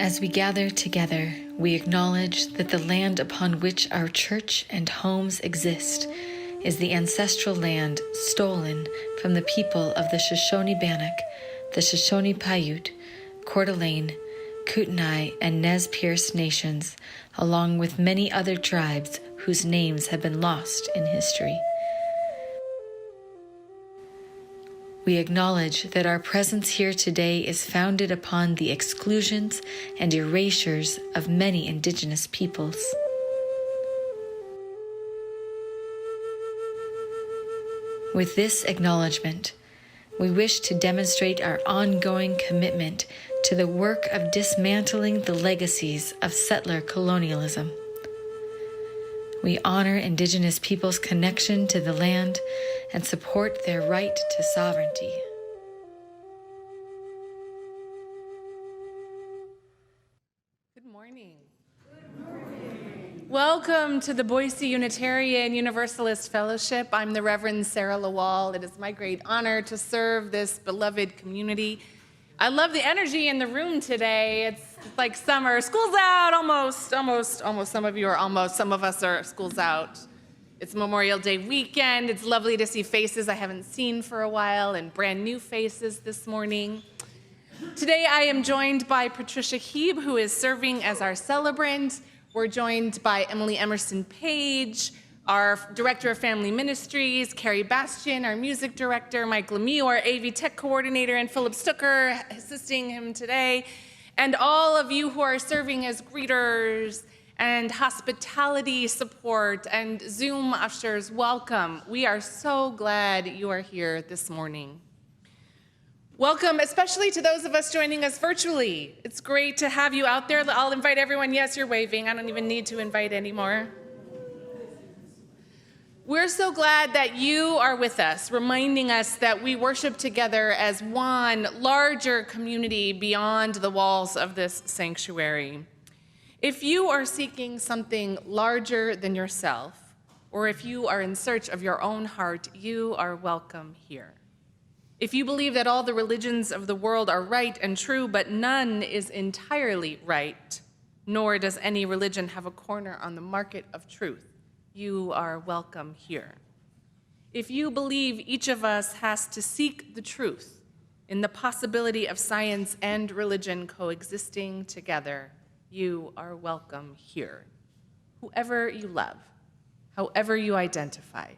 As we gather together, we acknowledge that the land upon which our church and homes exist is the ancestral land stolen from the people of the Shoshone-Bannock, the Shoshone-Paiute, Coeur d'Alene, Kootenai, and Nez Perce nations, along with many other tribes whose names have been lost in history. We acknowledge that our presence here today is founded upon the exclusions and erasures of many indigenous peoples. With this acknowledgement, we wish to demonstrate our ongoing commitment to the work of dismantling the legacies of settler colonialism. We honor indigenous peoples' connection to the land and support their right to sovereignty. Good morning. Good morning. Welcome to the Boise Unitarian Universalist Fellowship. I'm the Reverend Sara LaWall. It is my great honor to serve this beloved community. I love the energy in the room today. It's like summer. School's out, almost. Some of you are almost. Some of us are school's out. It's Memorial Day weekend. It's lovely to see faces I haven't seen for a while and brand new faces this morning. Today I am joined by Patricia Heeb, who is serving as our celebrant. We're joined by Emerson-Paige, our Director of Family Ministries, Carrie Bastian, our Music Director, Mike Lemieux, our AV Tech Coordinator, and Philip Stucker assisting him today, and all of you who are serving as greeters and hospitality support and Zoom ushers. Welcome. We are so glad you are here this morning. Welcome, especially to those of us joining us virtually. It's great to have you out there. I'll invite everyone. Yes, you're waving. I don't even need to invite anymore. We're so glad that you are with us, reminding us that we worship together as one larger community beyond the walls of this sanctuary. If you are seeking something larger than yourself, or if you are in search of your own heart, you are welcome here. If you believe that all the religions of the world are right and true, but none is entirely right, nor does any religion have a corner on the market of truth, you are welcome here. If you believe each of us has to seek the truth in the possibility of science and religion coexisting together, you are welcome here. Whoever you love, however you identify,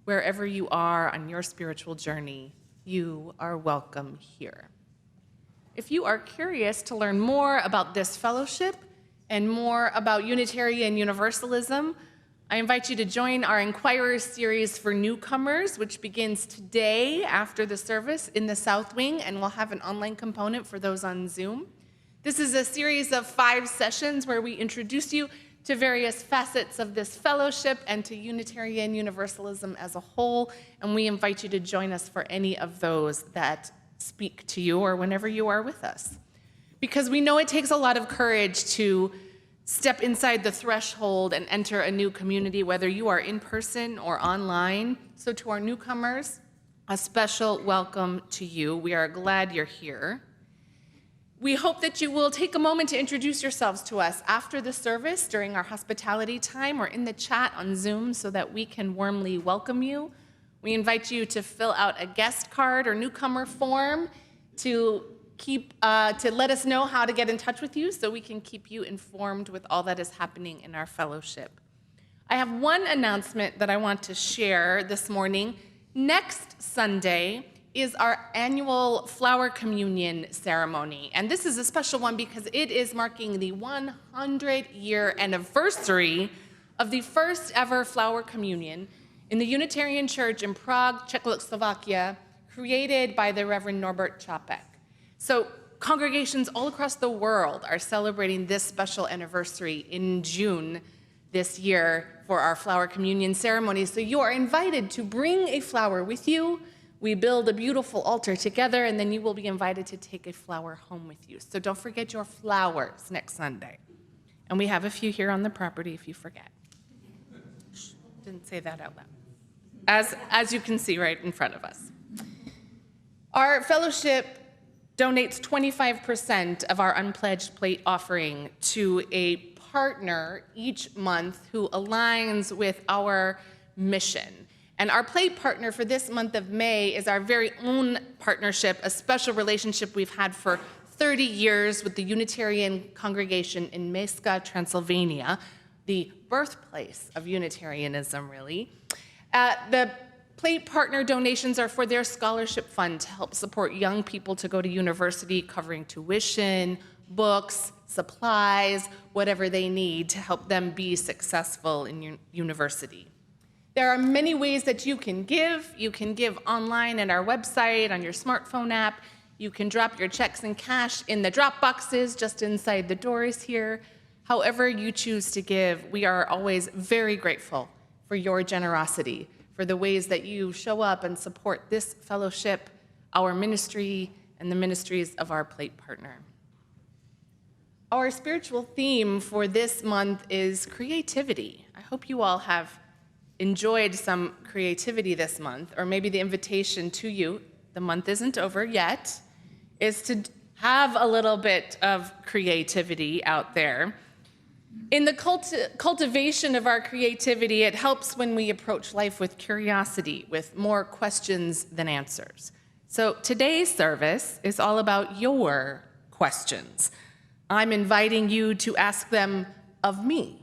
wherever you are on your spiritual journey, you are welcome here. If you are curious to learn more about this fellowship and more about Unitarian Universalism, I invite you to join our Inquirer series for newcomers, which begins today after the service in the South Wing, and we'll have an online component for those on Zoom. This is a series of 5 sessions where we introduce you to various facets of this fellowship and to Unitarian Universalism as a whole, and we invite you to join us for any of those that speak to you or whenever you are with us. Because we know it takes a lot of courage to step inside the threshold and enter a new community, whether you are in person or online. So to our newcomers, a special welcome to you. We are glad you're here. We hope that you will take a moment to introduce yourselves to us after the service, during our hospitality time, or in the chat on Zoom so that we can warmly welcome you. We invite you to fill out a guest card or newcomer form to let us know how to get in touch with you so we can keep you informed with all that is happening in our fellowship. I have one announcement that I want to share this morning. Next Sunday is our annual flower communion ceremony. And this is a special one because it is marking the 100-year anniversary of the first ever flower communion in the Unitarian Church in Prague, Czechoslovakia, created by the Reverend Norbert Čapek. So congregations all across the world are celebrating this special anniversary in June this year for our flower communion ceremony. So you are invited to bring a flower with you. We build a beautiful altar together, and then you will be invited to take a flower home with you. So don't forget your flowers next Sunday. And we have a few here on the property if you forget. Shh, didn't say that out loud. As you can see right in front of us. Our fellowship donates 25% of our unpledged plate offering to a partner each month who aligns with our mission. And our plate partner for this month of May is our very own partnership, a special relationship we've had for 30 years with the Unitarian congregation in Meska, Transylvania, the birthplace of Unitarianism, really. The plate partner donations are for their scholarship fund to help support young people to go to university, covering tuition, books, supplies, whatever they need to help them be successful in university. There are many ways that you can give. You can give online at our website, on your smartphone app. You can drop your checks and cash in the drop boxes just inside the doors here. However you choose to give, we are always very grateful for your generosity, for the ways that you show up and support this fellowship, our ministry, and the ministries of our plate partner. Our spiritual theme for this month is creativity. I hope you all have enjoyed some creativity this month, or maybe the invitation to you, the month isn't over yet, is to have a little bit of creativity out there. In the cultivation of our creativity, it helps when we approach life with curiosity, with more questions than answers. So today's service is all about your questions. I'm inviting you to ask them of me.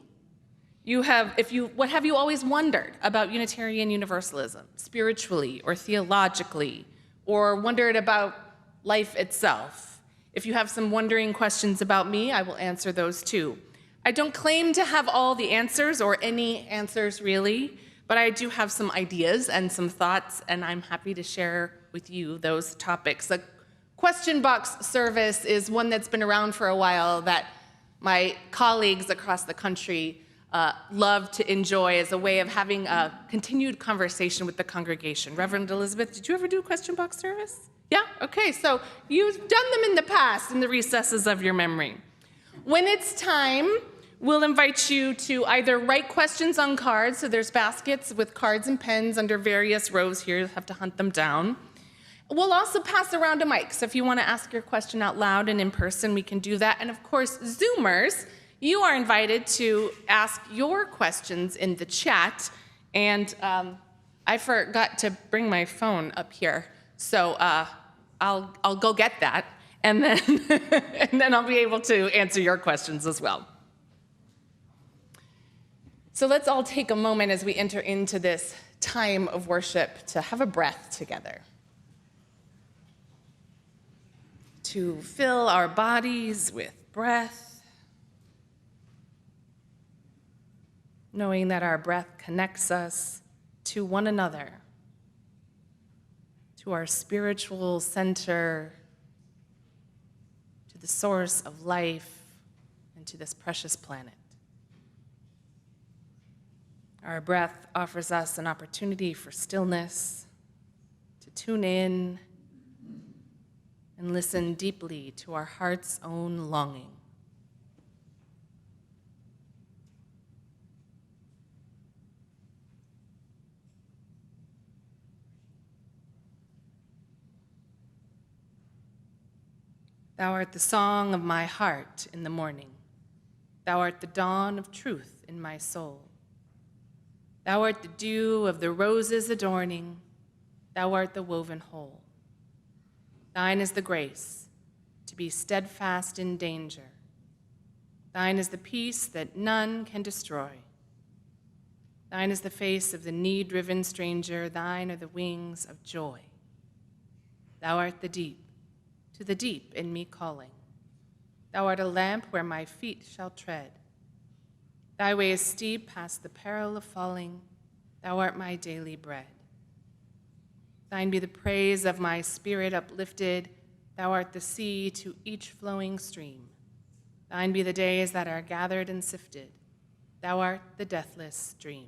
What have you always wondered about Unitarian Universalism, spiritually or theologically, or wondered about life itself? If you have some wondering questions about me, I will answer those too. I don't claim to have all the answers, or any answers really, but I do have some ideas and some thoughts, and I'm happy to share with you those topics. The question box service is one that's been around for a while that my colleagues across the country love to enjoy as a way of having a continued conversation with the congregation. Reverend Elizabeth, did you ever do a question box service? Yeah? Okay, so you've done them in the past, in the recesses of your memory. When it's time, we'll invite you to either write questions on cards, so there's baskets with cards and pens under various rows here, you'll have to hunt them down. We'll also pass around a mic, so if you want to ask your question out loud and in person, we can do that. And of course, Zoomers, you are invited to ask your questions in the chat. And I forgot to bring my phone up here, so I'll go get that, and then and then I'll be able to answer your questions as well. So let's all take a moment as we enter into this time of worship to have a breath together, to fill our bodies with breath, knowing that our breath connects us to one another, to our spiritual center, to the source of life, and to this precious planet. Our breath offers us an opportunity for stillness, to tune in and listen deeply to our heart's own longing. Thou art the song of my heart in the morning. Thou art the dawn of truth in my soul. Thou art the dew of the roses adorning. Thou art the woven whole. Thine is the grace to be steadfast in danger. Thine is the peace that none can destroy. Thine is the face of the need-driven stranger. Thine are the wings of joy. Thou art the deep, to the deep in me calling. Thou art a lamp where my feet shall tread. Thy way is steep past the peril of falling. Thou art my daily bread. Thine be the praise of my spirit uplifted. Thou art the sea to each flowing stream. Thine be the days that are gathered and sifted. Thou art the deathless dream.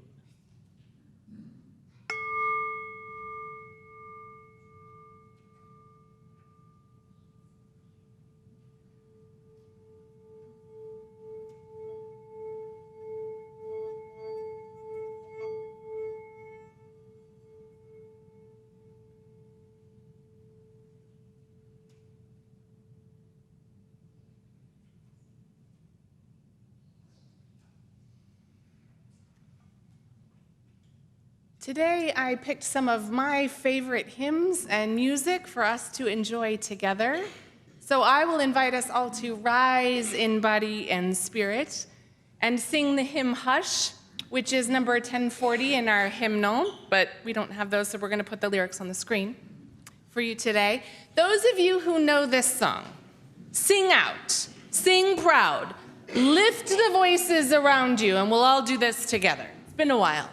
Today, I picked some of my favorite hymns and music for us to enjoy together. So I will invite us all to rise in body and spirit and sing the hymn Hush, which is number 1040 in our hymnal, but we don't have those, so we're going to put the lyrics on the screen for you today. Those of you who know this song, sing out, sing proud, lift the voices around you, and we'll all do this together. It's been a while.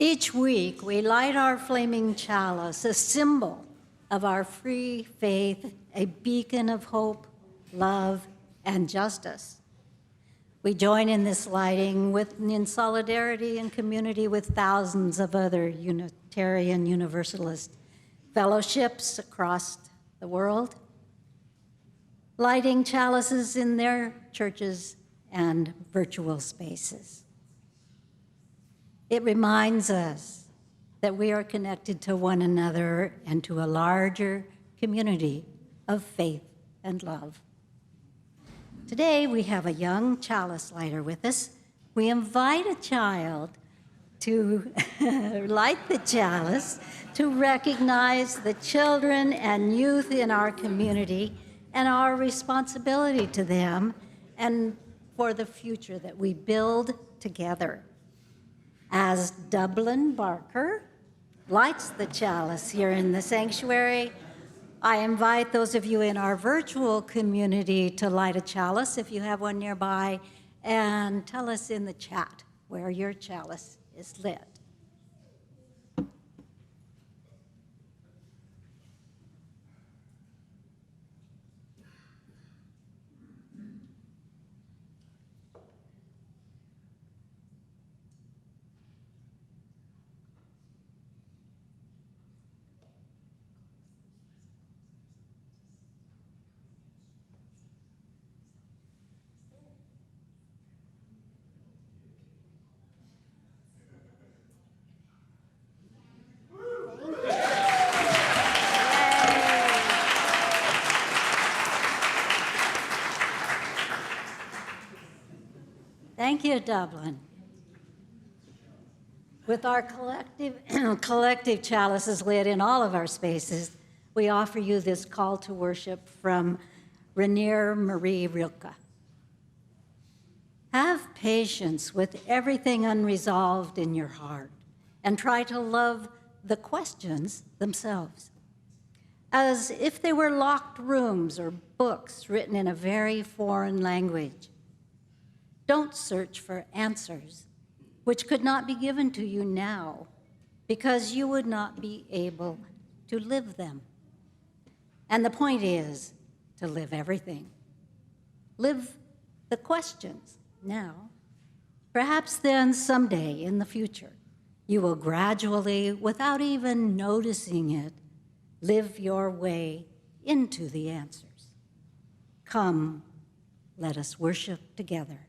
Each week, we light our flaming chalice, a symbol of our free faith, a beacon of hope, love, and justice. We join in this lighting in solidarity and community with thousands of other Unitarian Universalist fellowships across the world, lighting chalices in their churches and virtual spaces. It reminds us that we are connected to one another and to a larger community of faith and love. Today, we have a young chalice lighter with us. We invite a child to light the chalice, to recognize the children and youth in our community and our responsibility to them and for the future that we build together. As Dublin Barker lights the chalice here in the sanctuary, I invite those of you in our virtual community to light a chalice if you have one nearby, and tell us in the chat where your chalice is lit. Thank you, Dublin. With our collective chalices lit in all of our spaces, we offer you this call to worship from Rainier Marie Rilke. Have patience with everything unresolved in your heart and try to love the questions themselves, as if they were locked rooms or books written in a very foreign language. Don't search for answers which could not be given to you now because you would not be able to live them. And the point is to live everything. Live the questions now. Perhaps then someday in the future, you will gradually, without even noticing it, live your way into the answers. Come, let us worship together.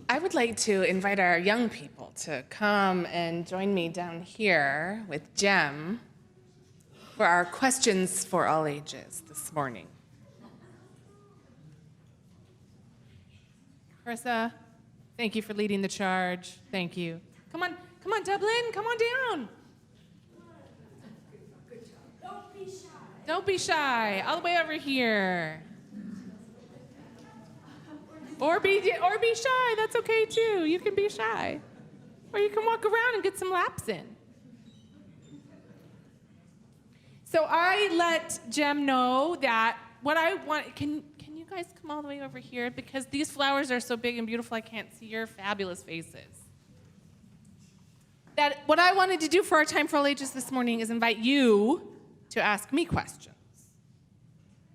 I would like to invite our young people to come and join me down here with Jem for our questions for all ages this morning. Carissa, thank you for leading the charge. Thank you. Come on, Dublin, come on down. Don't be shy. Don't be shy. All the way over here. Or be shy. That's okay too. You can be shy. Or you can walk around and get some laps in. So I let Jem know that what I want, can you guys come all the way over here? Because these flowers are so big and beautiful, I can't see your fabulous faces. That what I wanted to do for our Time for All Ages this morning is invite you to ask me questions.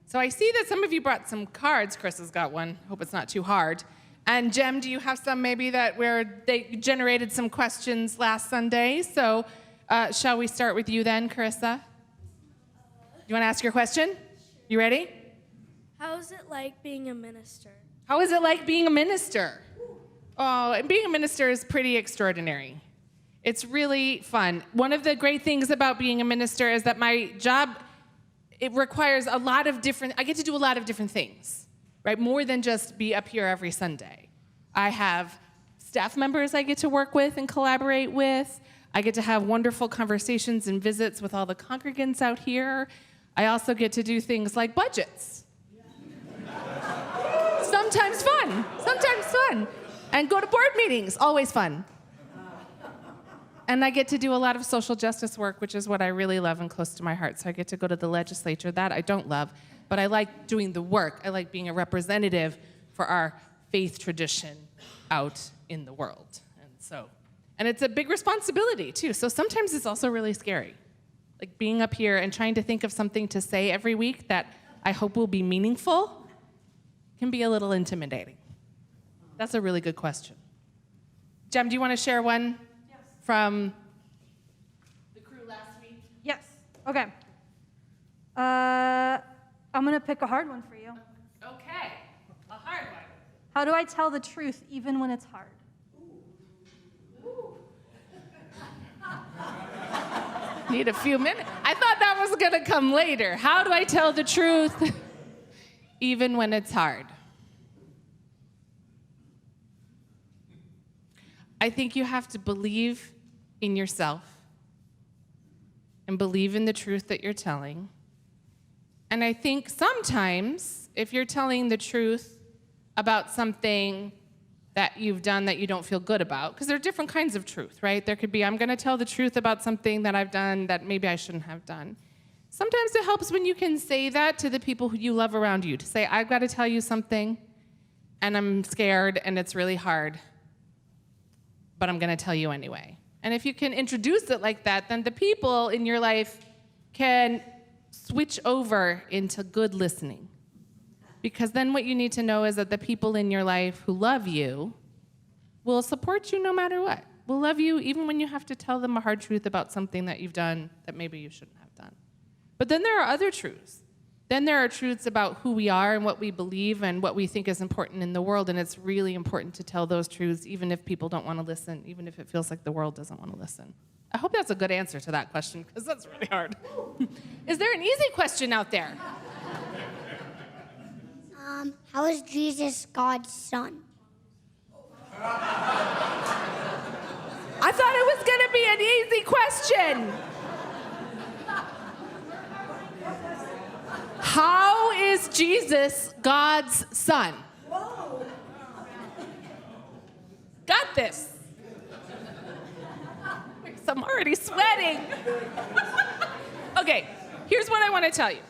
So I see that some of you brought some cards. Chris has got one. Hope it's not too hard. And Jem, do you have some maybe that where they generated some questions last Sunday? So shall we start with you then, Carissa? You want to ask your question? You ready? How is it like being a minister? How is it like being a minister? Oh, and being a minister is pretty extraordinary. It's really fun. One of the great things about being a minister is that my job, it requires I get to do a lot of different things, right? More than just be up here every Sunday. I have staff members I get to work with and collaborate with. I get to have wonderful conversations and visits with all the congregants out here. I also get to do things like budgets. Sometimes fun. And go to board meetings, always fun. And I get to do a lot of social justice work, which is what I really love and close to my heart. So I get to go to the legislature. That I don't love, but I like doing the work. I like being a representative for our faith tradition out in the world. And it's a big responsibility, too. So sometimes it's also really scary. Like being up here and trying to think of something to say every week that I hope will be meaningful can be a little intimidating. That's a really good question. Jem, do you want to share one? From the crew last week? Yes. Okay. I'm going to pick a hard one for you. Okay, a hard one. How do I tell the truth even when it's hard? Need a few minutes. I thought that was going to come later. How do I tell the truth even when it's hard? I think you have to believe in yourself and believe in the truth that you're telling. And I think sometimes if you're telling the truth about something that you've done that you don't feel good about, because there are different kinds of truth, right? There could be, I'm going to tell the truth about something that I've done that maybe I shouldn't have done. Sometimes it helps when you can say that to the people who you love around you, to say, I've got to tell you something, and I'm scared, and it's really hard, but I'm going to tell you anyway. And if you can introduce it like that, then the people in your life can switch over into good listening. Because then what you need to know is that the people in your life who love you will support you no matter what. Will love you even when you have to tell them a hard truth about something that you've done that maybe you shouldn't have done. But then there are other truths. Then there are truths about who we are and what we believe and what we think is important in the world, and it's really important to tell those truths even if people don't want to listen, even if it feels like the world doesn't want to listen. I hope that's a good answer to that question, because that's really hard. Is there an easy question out there? How is Jesus God's son? I thought it was going to be an easy question. How is Jesus God's son? Got this. I'm already sweating. Okay, here's what I want to tell you.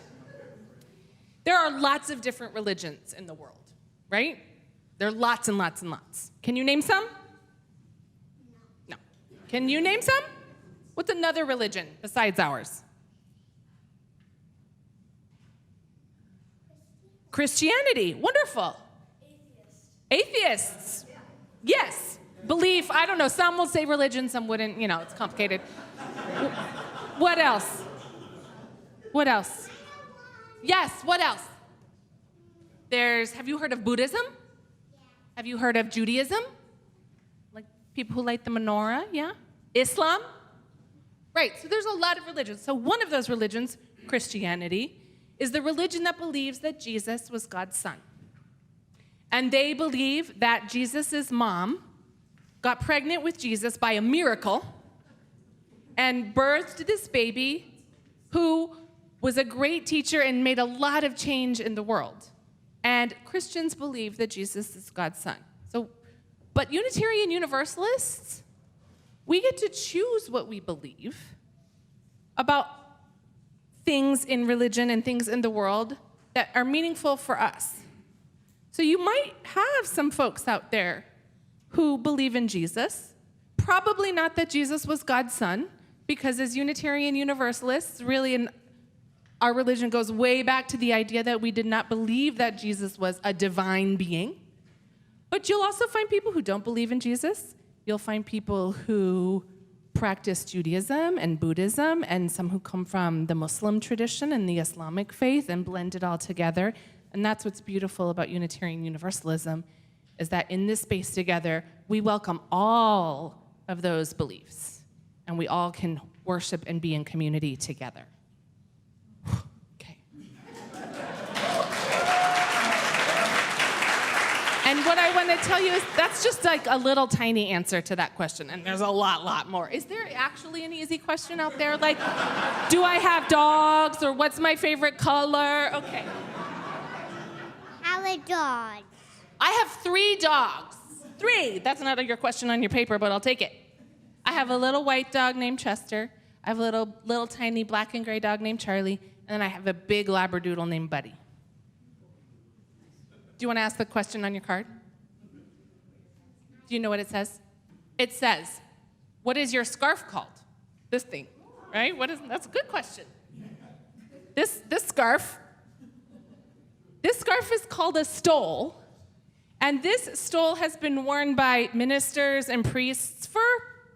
There are lots of different religions in the world, right? There are lots and lots and lots. Can you name some? No. Can you name some? What's another religion besides ours? Christianity. Wonderful. Atheists. Yes. Belief. I don't know. Some will say religion, some wouldn't. You know, it's complicated. What else? What else? Yes, what else? Have you heard of Buddhism? Have you heard of Judaism? Like people who light the menorah, yeah? Islam? Right, so there's a lot of religions. So one of those religions, Christianity, is the religion that believes that Jesus was God's son. And they believe that Jesus' mom got pregnant with Jesus by a miracle and birthed this baby who was a great teacher and made a lot of change in the world. And Christians believe that Jesus is God's son. But Unitarian Universalists, we get to choose what we believe about things in religion and things in the world that are meaningful for us. So you might have some folks out there who believe in Jesus, probably not that Jesus was God's son, because as Unitarian Universalists, really our religion goes way back to the idea that we did not believe that Jesus was a divine being. But you'll also find people who don't believe in Jesus. You'll find people who practice Judaism and Buddhism, and some who come from the Muslim tradition and the Islamic faith and blend it all together. And that's what's beautiful about Unitarian Universalism, is that in this space together, we welcome all of those beliefs, and we all can worship and be in community together. Okay. And what I want to tell you is that's just like a little tiny answer to that question, and there's a lot more. Is there actually an easy question out there? Like, do I have dogs, or what's my favorite color? Okay. How are dogs? I have 3 dogs. 3. That's not your question on your paper, but I'll take it. I have a little white dog named Chester. I have a little tiny black and gray dog named Charlie. And then I have a big Labradoodle named Buddy. Do you want to ask the question on your card? Do you know what it says? It says, what is your scarf called? This thing, right? That's a good question. This scarf is called a stole. And this stole has been worn by ministers and priests for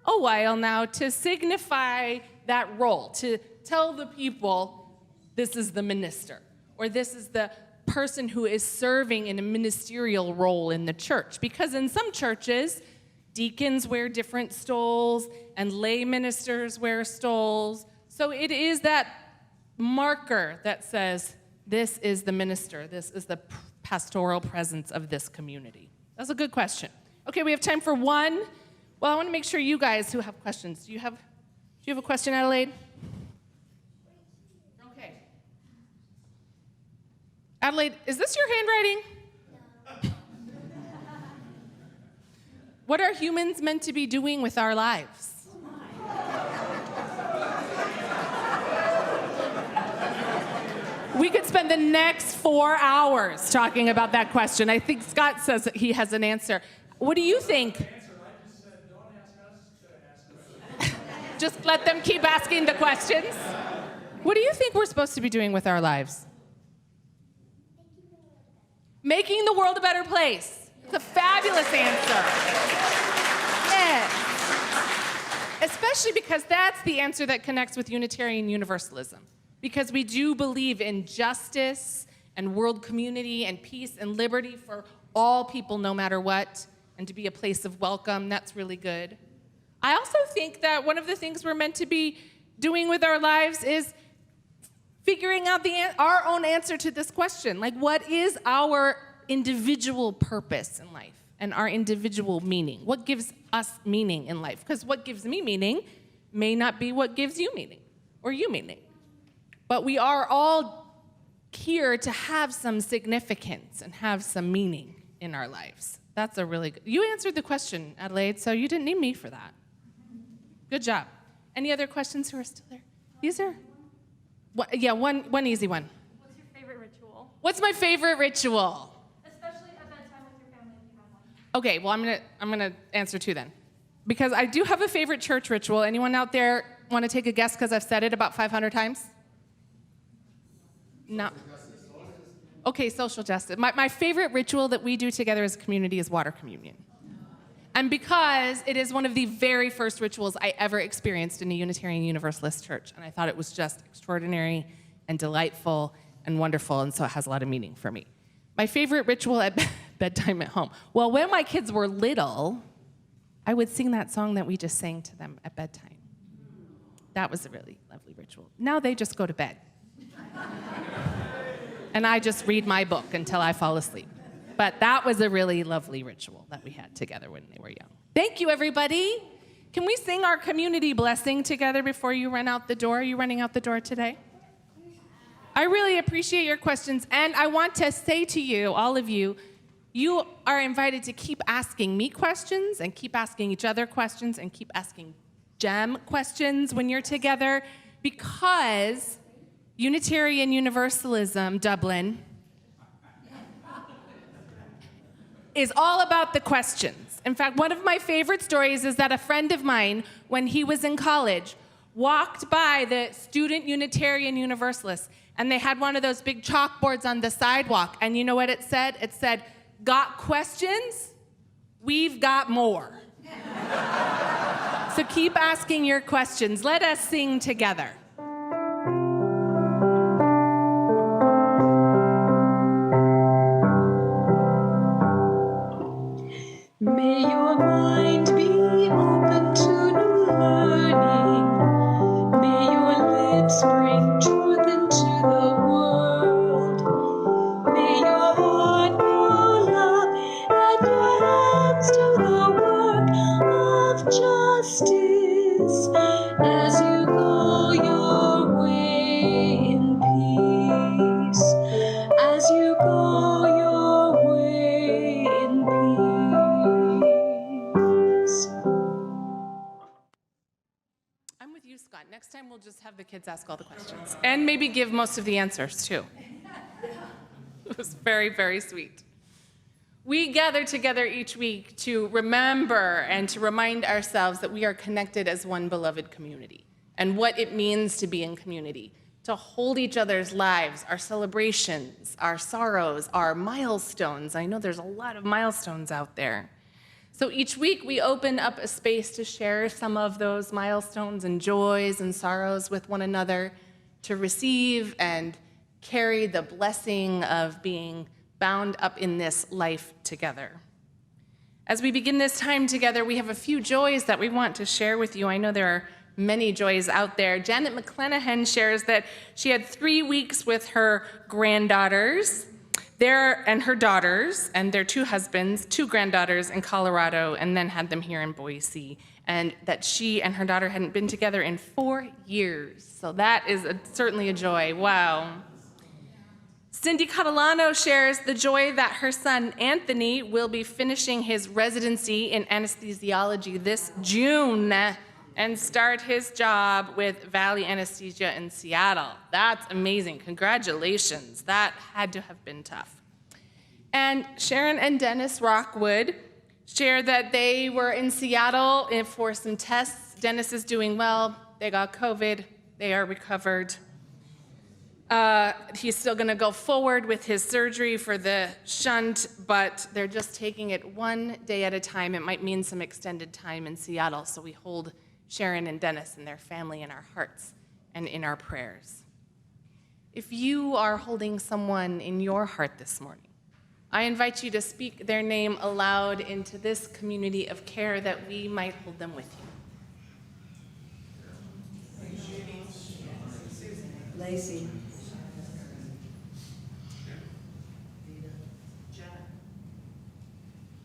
a while now to signify that role, to tell the people this is the minister, or this is the person who is serving in a ministerial role in the church. Because in some churches, deacons wear different stoles and lay ministers wear stoles. So it is that marker that says, this is the minister, this is the pastoral presence of this community. That's a good question. Okay, we have time for one Well, I want to make sure you guys who have questions, do you have a question, Adelaide? Okay. Adelaide, is this your handwriting? No. What are humans meant to be doing with our lives? We could spend the next 4 hours talking about that question. I think Scott says that he has an answer. What do you think? Just let them keep asking the questions. What do you think we're supposed to be doing with our lives? Making the world a better place. It's a fabulous answer. Yes. Especially because that's the answer that connects with Unitarian Universalism. Because we do believe in justice and world community and peace and liberty for all people no matter what, and to be a place of welcome. That's really good. I also think that one of the things we're meant to be doing with our lives is figuring out our own answer to this question. Like, what is our individual purpose in life and our individual meaning? What gives us meaning in life? Because what gives me meaning may not be what gives you meaning or you meaning. But we are all here to have some significance and have some meaning in our lives. That's a really good... You answered the question, Adelaide, so you didn't need me for that. Good job. Any other questions who are still there? These are... one easy one. What's your favorite ritual? What's my favorite ritual? Especially at bedtime with your family if you have one. Okay, well, I'm gonna answer two then. Because I do have a favorite church ritual. Anyone out there want to take a guess because I've said it about 500 times? No. Okay, social justice. My favorite ritual that we do together as a community is water communion. And because it is one of the very first rituals I ever experienced in a Unitarian Universalist church, and I thought it was just extraordinary and delightful and wonderful, and so it has a lot of meaning for me. My favorite ritual at bedtime at home. Well, when my kids were little, I would sing that song that we just sang to them at bedtime. That was a really lovely ritual. Now they just go to bed. And I just read my book until I fall asleep. But that was a really lovely ritual that we had together when they were young. Thank you, everybody. Can we sing our community blessing together before you run out the door? Are you running out the door today? I really appreciate your questions. And I want to say to you, all of you, you are invited to keep asking me questions and keep asking each other questions and keep asking Jem questions when you're together, because Unitarian Universalism, Dublin, is all about the questions. In fact, one of my favorite stories is that a friend of mine, when he was in college, walked by the student Unitarian Universalists, and they had one of those big chalkboards on the sidewalk, and you know what it said? It said, "Got questions? We've got more." So keep asking your questions. Let us sing together. May your mind be open to new learning. May your lips bring truth into the world. May your heart know love and your hands do the work of justice as you go your way in peace. As you go your way in peace. I'm with you, Scott. Next time we'll just have the kids ask all the questions. And maybe give most of the answers, too. It was very, very sweet. We gather together each week to remember and to remind ourselves that we are connected as one beloved community and what it means to be in community, to hold each other's lives, our celebrations, our sorrows, our milestones. I know there's a lot of milestones out there. So each week we open up a space to share some of those milestones and joys and sorrows with one another, to receive and carry the blessing of being bound up in this life together. As we begin this time together, we have a few joys that we want to share with you. I know there are many joys out there. Janet McClanahan shares that she had 3 weeks with her granddaughters and her daughters and their 2 husbands, 2 granddaughters in Colorado, and then had them here in Boise. And that she and her daughter hadn't been together in 4 years. So that is certainly a joy. Wow. Cindy Catalano shares the joy that her son Anthony will be finishing his residency in anesthesiology this June and start his job with Valley Anesthesia in Seattle. That's amazing. Congratulations. That had to have been tough. And Sharon and Dennis Rockwood share that they were in Seattle for some tests. Dennis is doing well. They got COVID. They are recovered. He's still going to go forward with his surgery for the shunt, but they're just taking it one day at a time. It might mean some extended time in Seattle, so we hold Sharon and Dennis and their family in our hearts and in our prayers. If you are holding someone in your heart this morning, I invite you to speak their name aloud into this community of care that we might hold them with you. Lacey.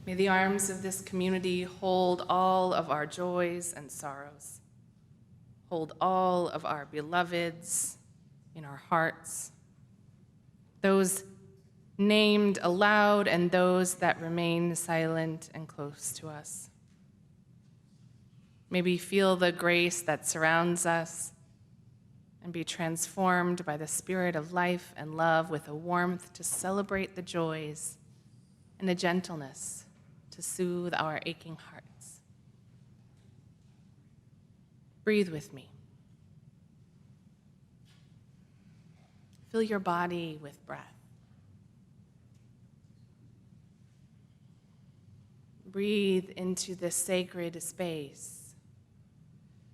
May the arms of this community hold all of our joys and sorrows. Hold all of our beloveds in our hearts, those named aloud and those that remain silent and close to us. May we feel the grace that surrounds us and be transformed by the spirit of life and love with a warmth to celebrate the joys and a gentleness to soothe our aching hearts. Breathe with me. Fill your body with breath. Breathe into this sacred space,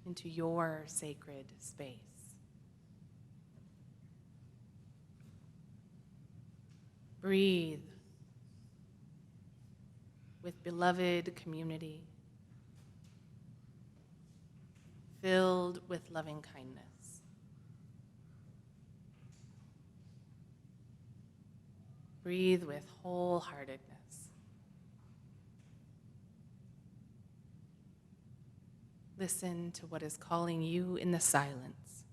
into your sacred space. Breathe with beloved community, filled with loving kindness. Breathe with wholeheartedness. Listen to what is calling you in the silence.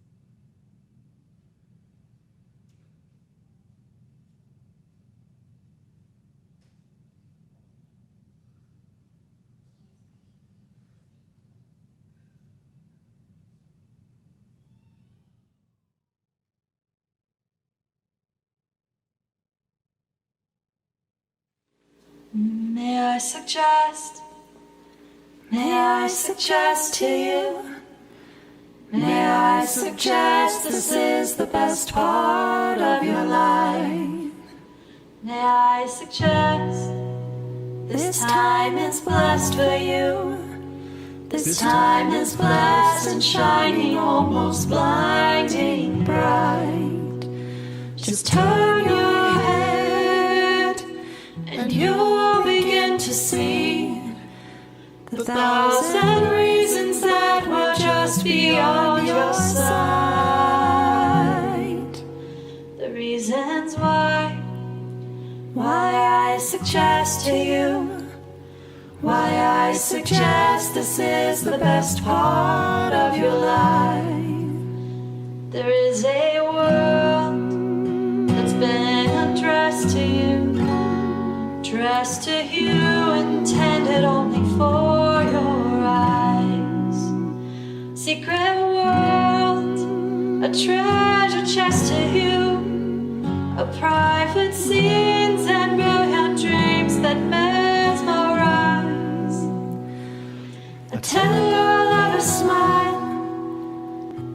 May I suggest to you, may I suggest this is the best part of your life. May I suggest this time is blessed for you. This time is blessed and shining, almost blinding bright. Just turn your head and you will begin to see the 1,000 reasons that were just beyond your sight. The reasons why I suggest to you, why I suggest this is the best part of your life. There is a world that's been addressed to you, addressed to you, intended only for your eyes. Secret world, a treasure chest to you, a private scenes and brilliant dreams that mesmerize. A tender lover's smile,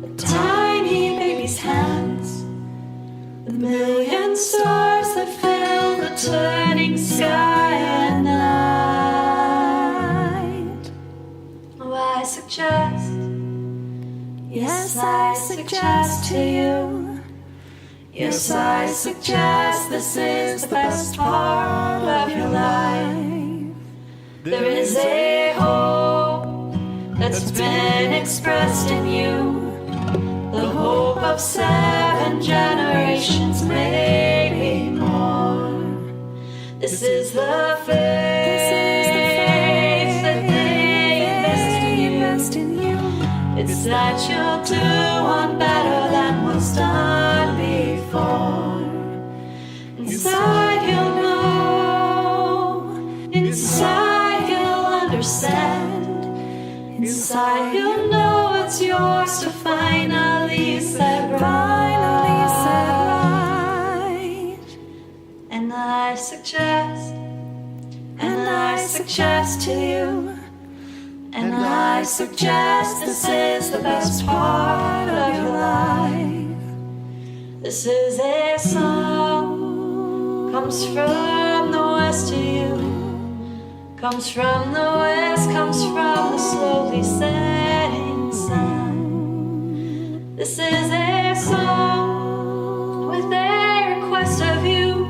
a tiny baby's hands, the million stars that fill the turning sky at night. Oh, I suggest, yes, I suggest to you, yes, I suggest this is the best part of your life. There is a hope that's been expressed in you, the hope of 7 generations, maybe more. This is the faith that they invest in you. It's that you'll do one better than was done before. Inside you'll know, inside you'll understand, inside you'll know it's yours to finally set right. And I suggest to you, and I suggest this is the best part of your life. This is a song, comes from the west to you, comes from the west, comes from the slowly setting sun. This is a song with a request of you.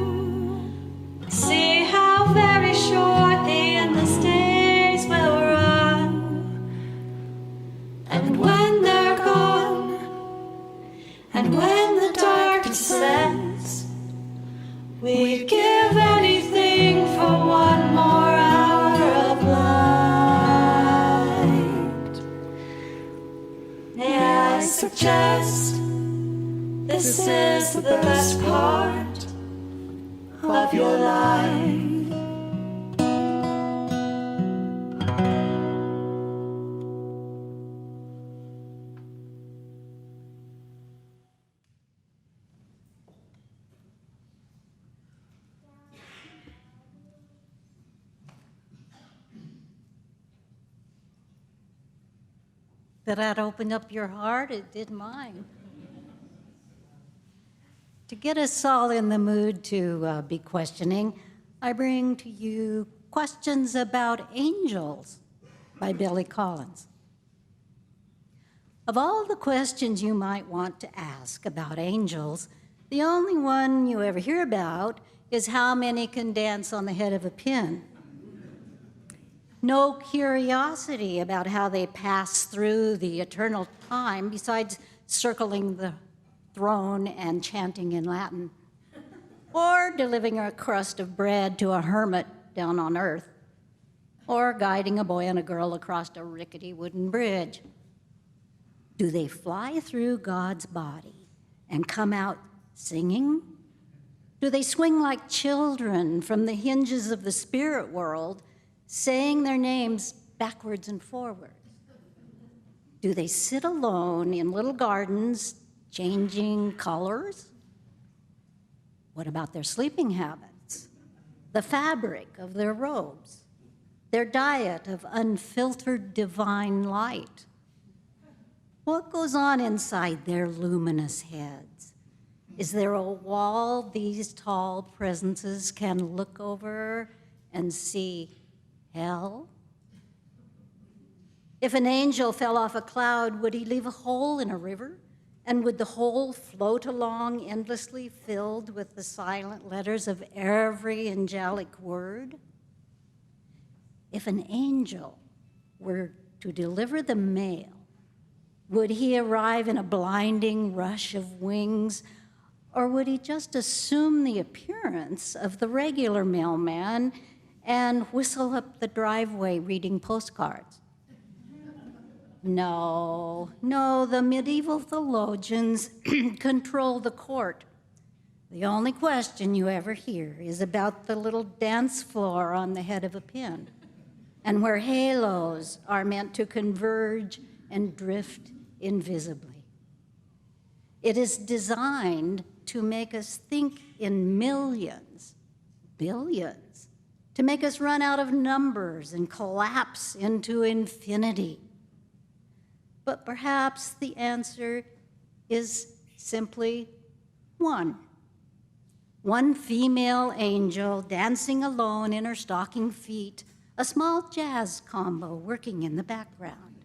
See how very short the endless days will run. And when they're gone, and when the dark descends, we'd give anything for one more hour of light. May I suggest this is the best part of your life. Did that open up your heart? It did mine. To get us all in the mood to be questioning, I bring to you Questions About Angels by Billy Collins. Of all the questions you might want to ask about angels, the only one you ever hear about is how many can dance on the head of a pin. No curiosity about how they pass through the eternal time besides circling the throne and chanting in Latin, or delivering a crust of bread to a hermit down on earth, or guiding a boy and a girl across a rickety wooden bridge. Do they fly through God's body and come out singing? Do they swing like children from the hinges of the spirit world, saying their names backwards and forwards? Do they sit alone in little gardens, changing colors? What about their sleeping habits, the fabric of their robes, their diet of unfiltered divine light? What goes on inside their luminous heads? Is there a wall these tall presences can look over and see hell? If an angel fell off a cloud, would he leave a hole in a river? And would the hole float along endlessly, filled with the silent letters of every angelic word? If an angel were to deliver the mail, would he arrive in a blinding rush of wings, or would he just assume the appearance of the regular mailman and whistle up the driveway reading postcards? No, the medieval theologians control the court. The only question you ever hear is about the little dance floor on the head of a pin, and where halos are meant to converge and drift invisibly. It is designed to make us think in millions, billions, to make us run out of numbers and collapse into infinity. But perhaps the answer is simply one. One female angel dancing alone in her stocking feet, a small jazz combo working in the background.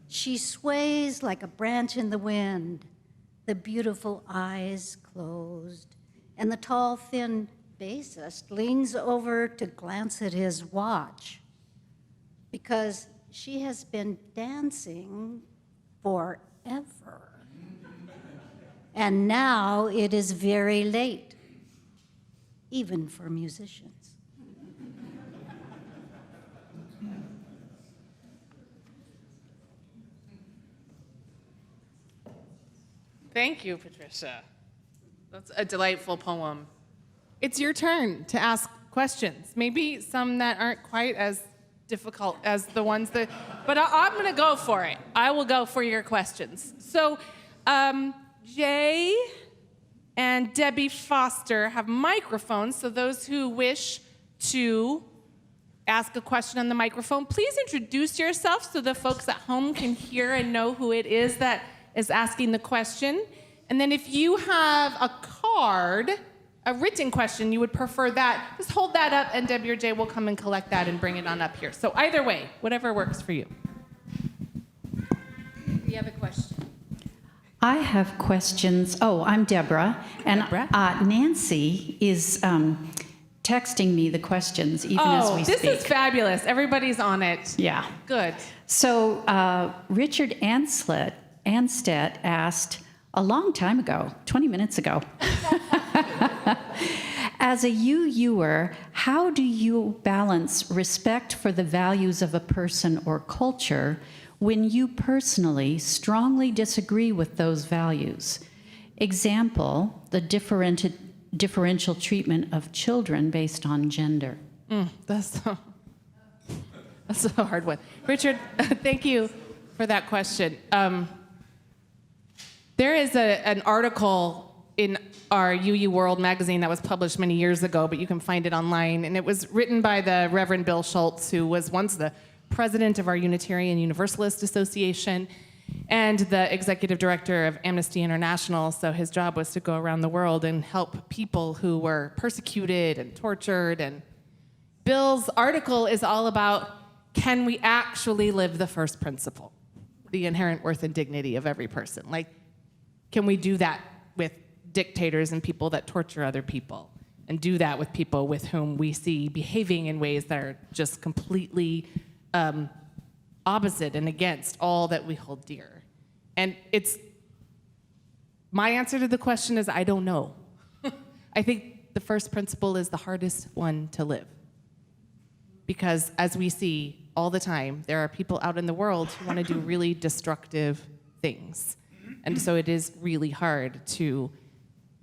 She sways like a branch in the wind, the beautiful eyes closed, and the tall, thin bassist leans over to glance at his watch because she has been dancing forever. And now it is very late. even for musicians. Thank you, Patricia. That's a delightful poem. It's your turn to ask questions. Maybe some that aren't quite as difficult as the ones that, but I'm gonna go for it. I will go for your questions. So, Jay and Debbie Foster have microphones, so those who wish to ask a question on the microphone, please introduce yourself so the folks at home can hear and know who it is that is asking the question. And then if you have a card, a written question, you would prefer that, just hold that up and Debbie or Jay will come and collect that and bring it on up here. So either way, whatever works for you. You have a question. I have questions. Oh, I'm Deborah. And Nancy is texting me the questions even as we speak. This is fabulous. Everybody's on it. Yeah. Good. So Richard Anstead asked a long time ago, 20 minutes ago, as a UUer, how do you balance respect for the values of a person or culture when you personally strongly disagree with those values? Example, the differential treatment of children based on gender. That's a hard one. Richard, thank you for that question. There is an article in our UU World magazine that was published many years ago, but you can find it online, and it was written by the Reverend Bill Schultz, who was once the president of our Unitarian Universalist Association and the executive director of Amnesty International, so his job was to go around the world and help people who were persecuted and tortured. And Bill's article is all about, can we actually live the first principle, the inherent worth and dignity of every person? Like, can we do that with dictators and people that torture other people, and do that with people with whom we see behaving in ways that are just completely opposite and against all that we hold dear? And my answer to the question is, I don't know. I think the first principle is the hardest one to live. Because as we see all the time, there are people out in the world who want to do really destructive things. And so it is really hard to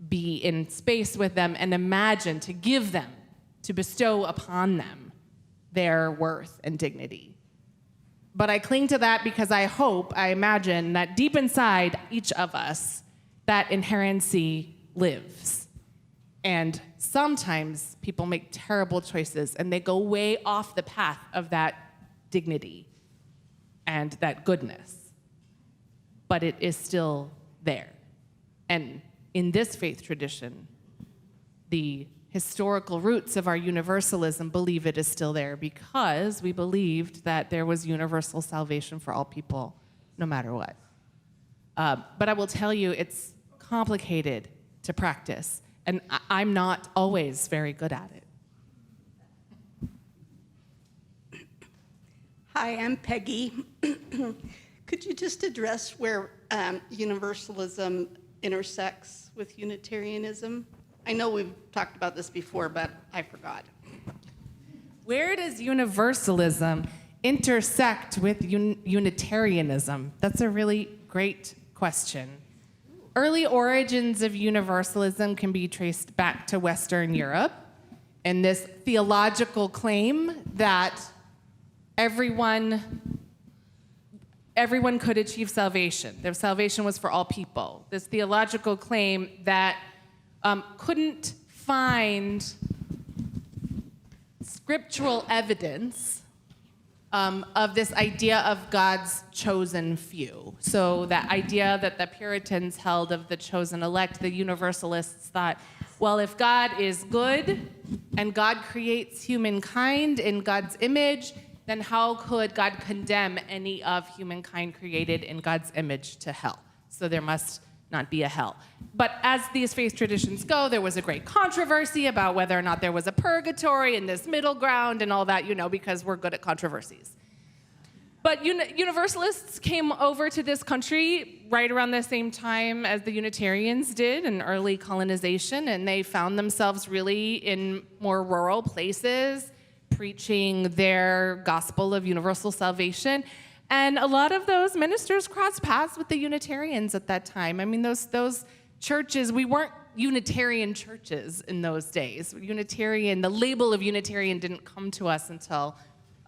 be in space with them and imagine, to give them, to bestow upon them their worth and dignity. But I cling to that because I imagine that deep inside each of us, that inherency lives. And sometimes people make terrible choices and they go way off the path of that dignity and that goodness. But it is still there. And in this faith tradition, the historical roots of our universalism believe it is still there because we believed that there was universal salvation for all people, no matter what. But I will tell you, it's complicated to practice, and I'm not always very good at it. Hi, I'm Peggy. Could you just address where universalism intersects with Unitarianism? I know we've talked about this before, but I forgot. Where does universalism intersect with Unitarianism? That's a really great question. Early origins of universalism can be traced back to Western Europe, and this theological claim that everyone could achieve salvation. Their salvation was for all people. This theological claim that couldn't find scriptural evidence of this idea of God's chosen few. So that idea that the Puritans held of the chosen elect, the Universalists thought, well, if God is good and God creates humankind in God's image, then how could God condemn any of humankind created in God's image to hell? So there must not be a hell. But as these faith traditions go, there was a great controversy about whether or not there was a purgatory and this middle ground and all that, because we're good at controversies. But Universalists came over to this country right around the same time as the Unitarians did in early colonization, and they found themselves really in more rural places, preaching their gospel of universal salvation. And a lot of those ministers crossed paths with the Unitarians at that time. I mean, those churches, we weren't Unitarian churches in those days. Unitarian, the label of Unitarian didn't come to us until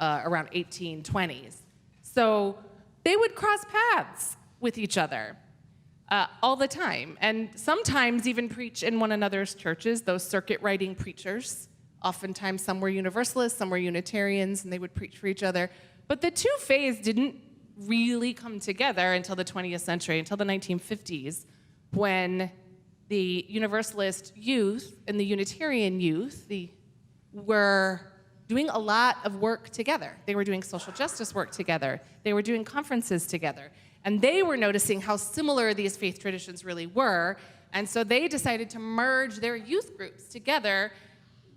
around 1820s. So they would cross paths with each other all the time, and sometimes even preach in one another's churches, those circuit-riding preachers. Oftentimes some were Universalists, some were Unitarians, and they would preach for each other. But the two faiths didn't really come together until the 20th century, until the 1950s, when the Universalist youth and the Unitarian youth were doing a lot of work together. They were doing social justice work together. They were doing conferences together. And they were noticing how similar these faith traditions really were. And so they decided to merge their youth groups together,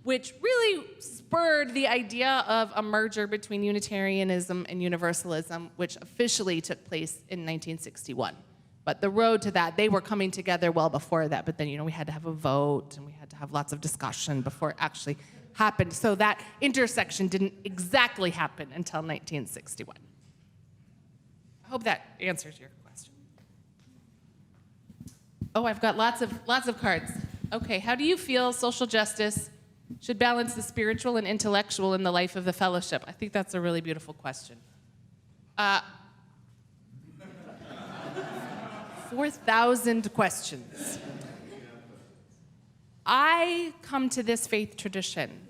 which really spurred the idea of a merger between Unitarianism and Universalism, which officially took place in 1961. But the road to that, they were coming together well before that, but then, we had to have a vote, and we had to have lots of discussion before it actually happened. So that intersection didn't exactly happen until 1961. I hope that answers your question. Oh, I've got lots of cards. Okay, how do you feel social justice should balance the spiritual and intellectual in the life of the fellowship? I think that's a really beautiful question. 4,000 questions. I come to this faith tradition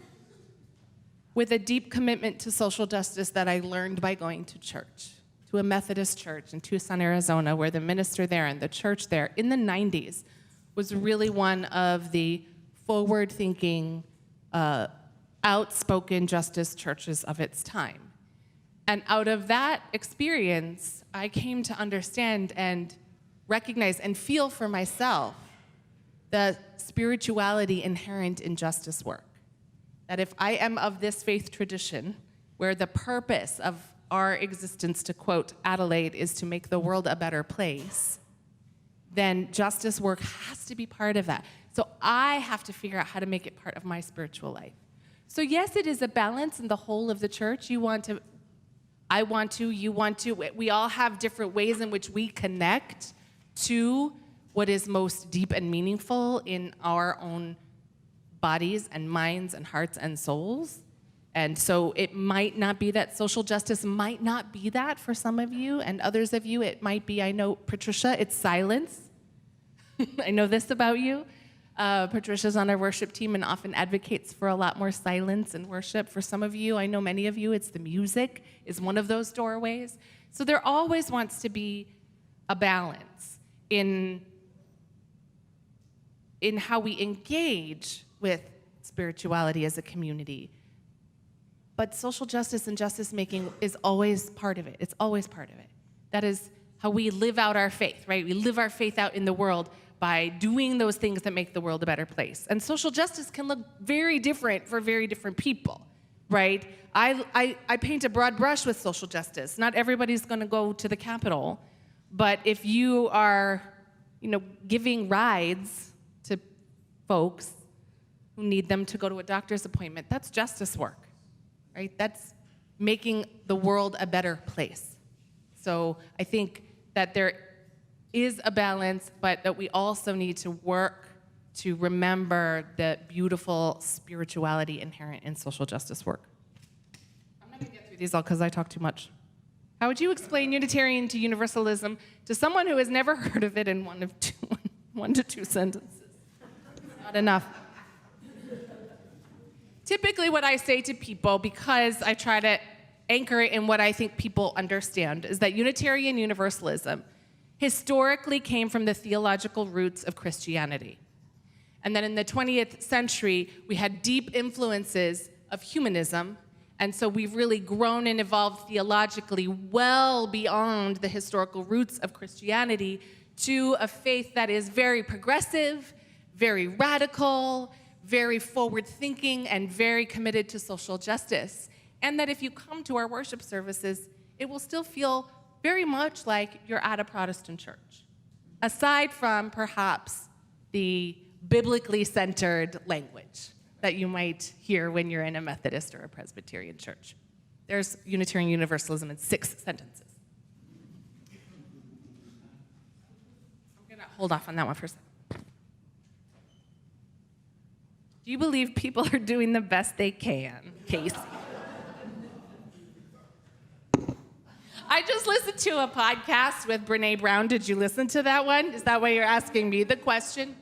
with a deep commitment to social justice that I learned by going to church, to a Methodist church in Tucson, Arizona, where the minister there and the church there in the 90s was really one of the forward-thinking, outspoken justice churches of its time. And out of that experience, I came to understand and recognize and feel for myself the spirituality inherent in justice work. That if I am of this faith tradition, where the purpose of our existence, to quote Adelaide, is to make the world a better place, then justice work has to be part of that. So I have to figure out how to make it part of my spiritual life. So yes, it is a balance in the whole of the church. You want to, I want to, you want to. We all have different ways in which we connect to what is most deep and meaningful in our own bodies and minds and hearts and souls. And so it might not be that social justice might not be that for some of you, and others of you it might be, I know, Patricia, it's silence. I know this about you. Patricia's on our worship team and often advocates for a lot more silence in worship. For some of you, I know many of you, it's the music is one of those doorways. So there always wants to be a balance in how we engage with spirituality as a community. But social justice and justice making is always part of it. It's always part of it. That is how we live out our faith, right? We live our faith out in the world by doing those things that make the world a better place. And social justice can look very different for very different people, right? I paint a broad brush with social justice. Not everybody's gonna go to the Capitol, but if you are, giving rides to folks who need them to go to a doctor's appointment, that's justice work, right? That's making the world a better place. So I think that there is a balance, but that we also need to work to remember the beautiful spirituality inherent in social justice work. I'm not gonna get through these all because I talk too much. How would you explain Unitarian to Universalism to someone who has never heard of it in one to two sentences? Not enough. Typically what I say to people, because I try to anchor it in what I think people understand, is that Unitarian Universalism historically came from the theological roots of Christianity. And then in the 20th century, we had deep influences of humanism, and so we've really grown and evolved theologically well beyond the historical roots of Christianity to a faith that is very progressive, very radical, very forward-thinking, and very committed to social justice. And that if you come to our worship services, it will still feel very much like you're at a Protestant church, aside from perhaps the biblically centered language that you might hear when you're in a Methodist or a Presbyterian church. There's Unitarian Universalism in 6 sentences. I'm going to hold off on that one for a second. Do you believe people are doing the best they can, Casey? I just listened to a podcast with Brene Brown. Did you listen to that one? Is that why you're asking me the question?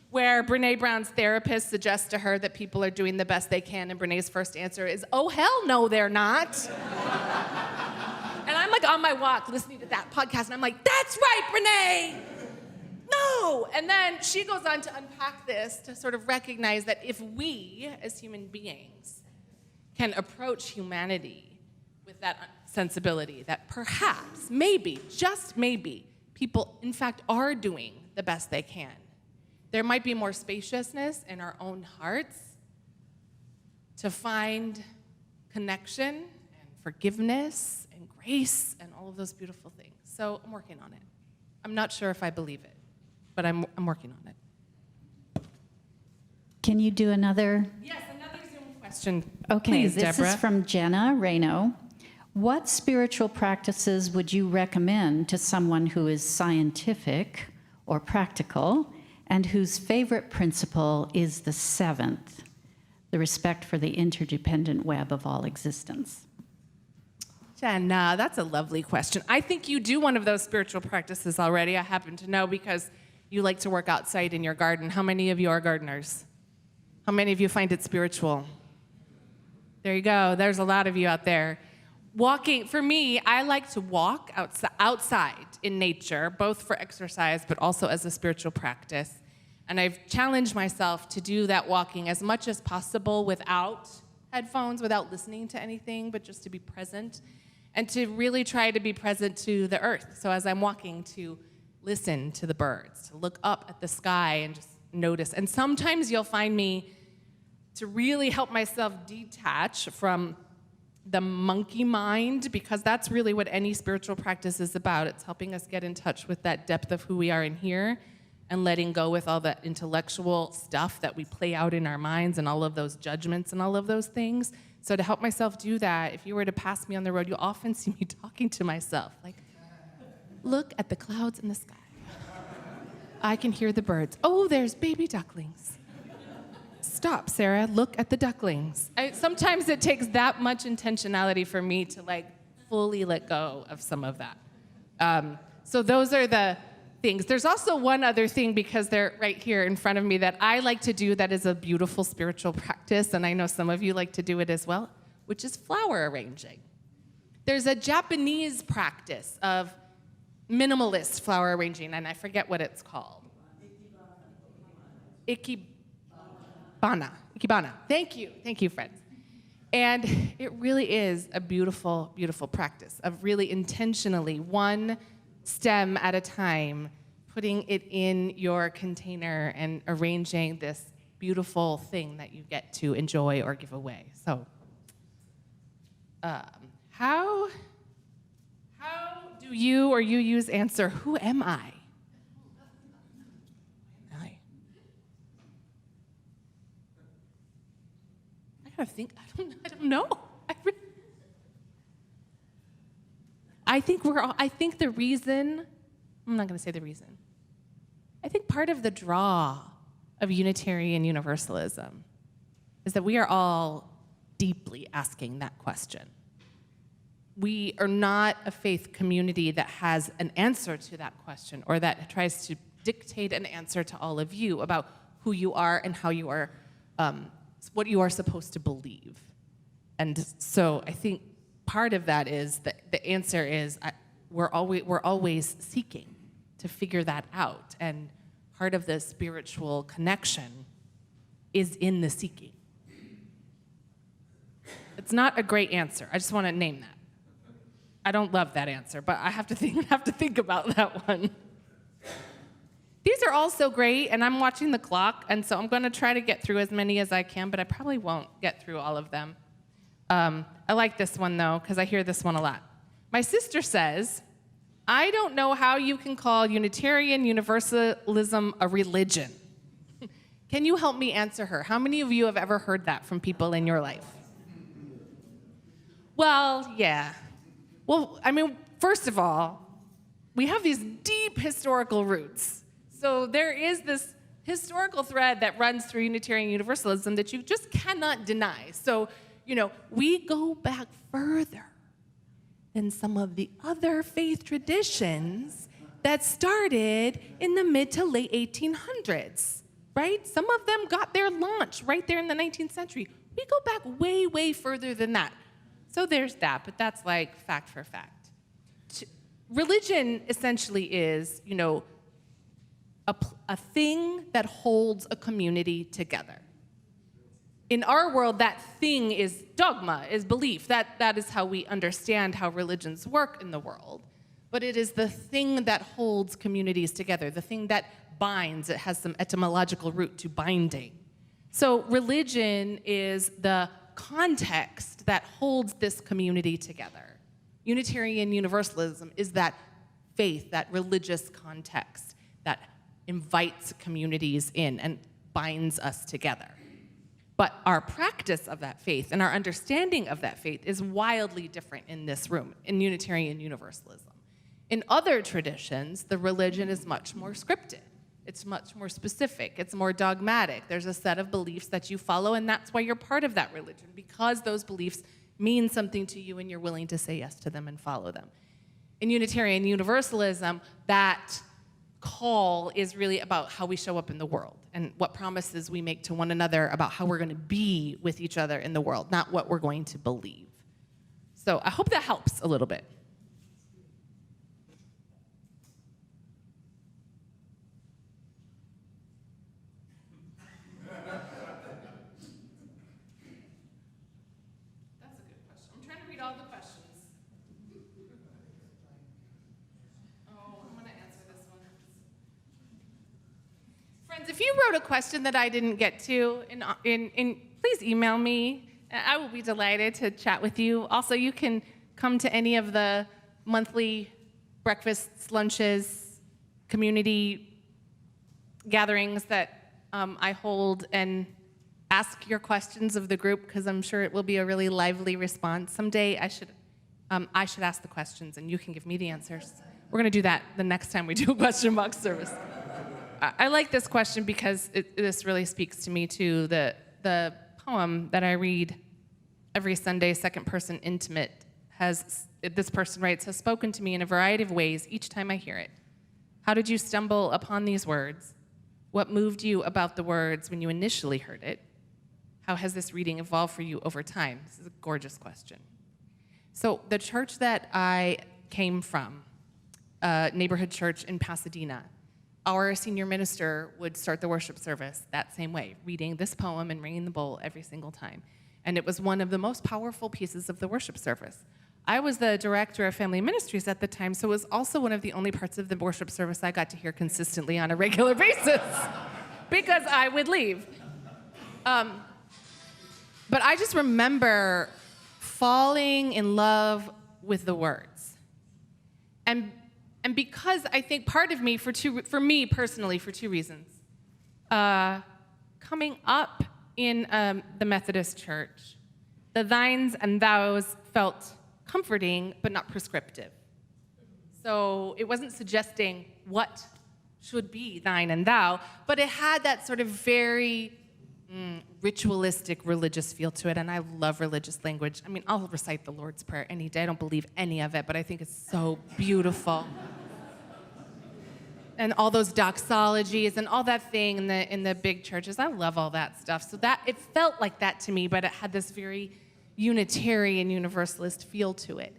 Where Brene Brown's therapist suggests to her that people are doing the best they can, and Brene's first answer is, oh, hell no, they're not. And I'm like on my walk listening to that podcast, and I'm like, that's right, Brene! No! And then she goes on to unpack this to sort of recognize that if we, as human beings, can approach humanity with that sensibility, that perhaps, maybe, just maybe, people, in fact, are doing the best they can. There might be more spaciousness in our own hearts to find connection and forgiveness and grace and all of those beautiful things. So I'm working on it. I'm not sure if I believe it, but I'm working on it. Can you do another? Yes, another Zoom question. Okay, Please, this Deborah. is from Jenna Reno. What spiritual practices would you recommend to someone who is scientific or practical and whose favorite principle is the 7th, the respect for the interdependent web of all existence? Jenna, that's a lovely question. I think you do one of those spiritual practices already. I happen to know because you like to work outside in your garden. How many of you are gardeners? How many of you find it spiritual? There you go. There's a lot of you out there. Walking, for me, I like to walk outside in nature, both for exercise, but also as a spiritual practice. And I've challenged myself to do that walking as much as possible without headphones, without listening to anything, but just to be present and to really try to be present to the earth. So as I'm walking, to listen to the birds, to look up at the sky and just notice. And sometimes you'll find me to really help myself detach from the monkey mind, because that's really what any spiritual practice is about. It's helping us get in touch with that depth of who we are in here and letting go with all that intellectual stuff that we play out in our minds and all of those judgments and all of those things. So to help myself do that, if you were to pass me on the road, you'll often see me talking to myself, like, look at the clouds in the sky. I can hear the birds. Oh, there's baby ducklings. Stop, Sarah, look at the ducklings. Sometimes it takes that much intentionality for me to like fully let go of some of that. So those are the things. There's also one other thing, because they're right here in front of me, that I like to do that is a beautiful spiritual practice, and I know some of you like to do it as well, which is flower arranging. There's a Japanese practice of minimalist flower arranging, and I forget what it's called. Ikebana. Thank you, friends. And it really is a beautiful, beautiful practice of really intentionally, one stem at a time, putting it in your container and arranging this beautiful thing that you get to enjoy or give away. So, how do you or you use answer, who am I? I don't know. I think the reason, I'm not going to say the reason. I think part of the draw of Unitarian Universalism is that we are all deeply asking that question. We are not a faith community that has an answer to that question, or that tries to dictate an answer to all of you about who you are and how you are, what you are supposed to believe. And so I think part of that is that the answer is we're always seeking to figure that out. And part of the spiritual connection is in the seeking. It's not a great answer. I just want to name that. I don't love that answer, but I have to think about that one. These are all so great, and I'm watching the clock, and so I'm going to try to get through as many as I can, but I probably won't get through all of them. I like this one, though, because I hear this one a lot. My sister says, I don't know how you can call Unitarian Universalism a religion. Can you help me answer her? How many of you have ever heard that from people in your life? Well, yeah. Well, I mean, first of all, we have these deep historical roots. So there is this historical thread that runs through Unitarian Universalism that you just cannot deny. So, we go back further than some of the other faith traditions that started in the mid to late 1800s, right? Some of them got their launch right there in the 19th century. We go back way, way further than that. So there's that, but that's like fact for fact. Religion essentially is, a thing that holds a community together. In our world, that thing is dogma, is belief. That is how we understand how religions work in the world. But it is the thing that holds communities together, the thing that binds. It has some etymological root to binding. So religion is the context that holds this community together. Unitarian Universalism is that faith, that religious context that invites communities in and binds us together. But our practice of that faith and our understanding of that faith is wildly different in this room, in Unitarian Universalism. In other traditions, the religion is much more scripted. It's much more specific. It's more dogmatic. There's a set of beliefs that you follow, and that's why you're part of that religion, because those beliefs mean something to you and you're willing to say yes to them and follow them. In Unitarian Universalism, that call is really about how we show up in the world and what promises we make to one another about how we're going to be with each other in the world, not what we're going to believe. So I hope that helps a little bit. That's a good question. I'm trying to read all the questions. Friends, if you wrote a question that I didn't get to, please email me. I will be delighted to chat with you. Also, you can come to any of the monthly breakfasts, lunches, community gatherings that I hold and ask your questions of the group, because I'm sure it will be a really lively response. Someday I should ask the questions and you can give me the answers. We're going to do that the next time we do a question box service. I like this question because this really speaks to me too. The poem that I read every Sunday, second person intimate, this person writes, has spoken to me in a variety of ways each time I hear it. How did you stumble upon these words? What moved you about the words when you initially heard it? How has this reading evolved for you over time? This is a gorgeous question. So the church that I came from, a neighborhood church in Pasadena, our senior minister would start the worship service that same way, reading this poem and ringing the bowl every single time. And it was one of the most powerful pieces of the worship service. I was the director of family ministries at the time, so it was also one of the only parts of the worship service I got to hear consistently on a regular basis because I would leave. But I just remember falling in love with the words. And because I think part of me, for me personally, for two reasons. Coming up in the Methodist church, the thines and thous felt comforting but not prescriptive. So it wasn't suggesting what should be thine and thou, but it had that sort of very ritualistic religious feel to it, and I love religious language. I mean, I'll recite the Lord's Prayer any day. I don't believe any of it, but I think it's so beautiful. And all those doxologies and all that thing in the big churches, I love all that stuff. So that it felt like that to me, but it had this very Unitarian Universalist feel to it.